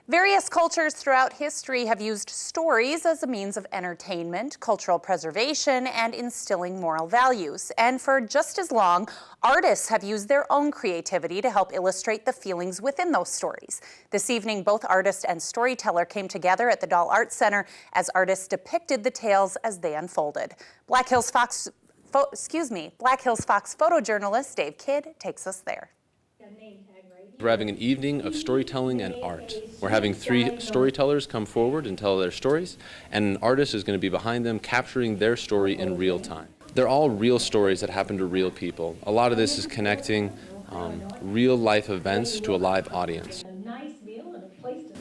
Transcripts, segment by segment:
Various cultures throughout history have used stories as a means of entertainment, cultural preservation, and instilling moral values. And for just as long, artists have used their own creativity to help illustrate the feelings within those stories. This evening, both artist and storyteller came together at the Dahl Arts Center as artists depicted the tales as they unfolded. Black Hills Fox photojournalist Dave Kidd takes us there. We're having an evening of storytelling and art. We're having 3 storytellers come forward and tell their stories, and an artist is going to be behind them capturing their story in real time. They're all real stories that happen to real people. A lot of this is connecting real life events to a live audience.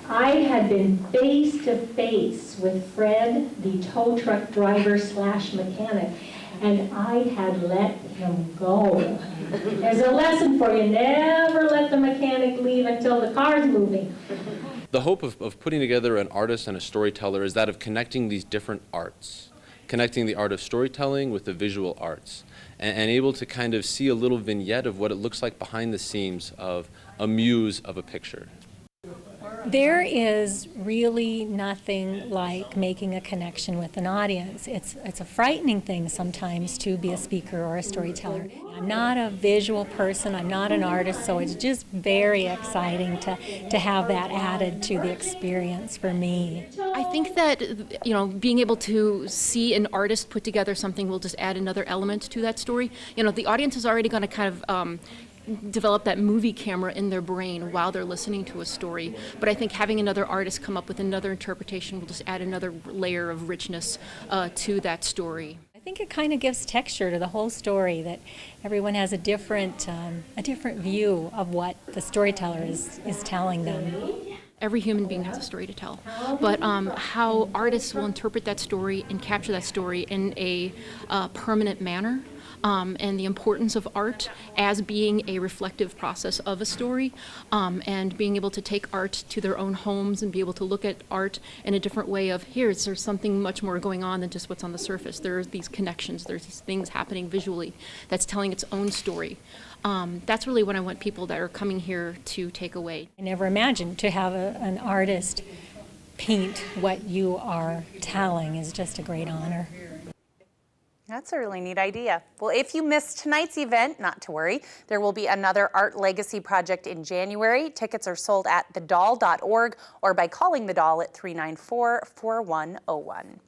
I had been face to face with Fred, the tow truck driver / mechanic, and I had let him go. There's a lesson for you: never let the mechanic leave until the car's moving. The hope of putting together an artist and a storyteller is that of connecting these different arts, connecting the art of storytelling with the visual arts, and able to kind of see a little vignette of what it looks like behind the scenes of a muse of a picture. There is really nothing like making a connection with an audience. It's a frightening thing sometimes to be a speaker or a storyteller. I'm not a visual person, I'm not an artist, so it's just very exciting to have that added to the experience for me. I think that, being able to see an artist put together something will just add another element to that story. The audience is already going to kind of develop that movie camera in their brain while they're listening to a story. But I think having another artist come up with another interpretation will just add another layer of richness to that story. I think it kind of gives texture to the whole story, that everyone has a different view of what the storyteller is telling them. Every human being has a story to tell, but how artists will interpret that story and capture that story in a permanent manner, and the importance of art as being a reflective process of a story, and being able to take art to their own homes and be able to look at art in a different way of, there's something much more going on than just what's on the surface. There are these connections, there's these things happening visually that's telling its own story. That's really what I want people that are coming here to take away. I never imagined to have an artist paint what you are telling is just a great honor. That's a really neat idea. Well, if you missed tonight's event, not to worry. There will be another ArtLegacy project in January. Tickets are sold at thedahl.org or by calling the Dahl at 394-4101.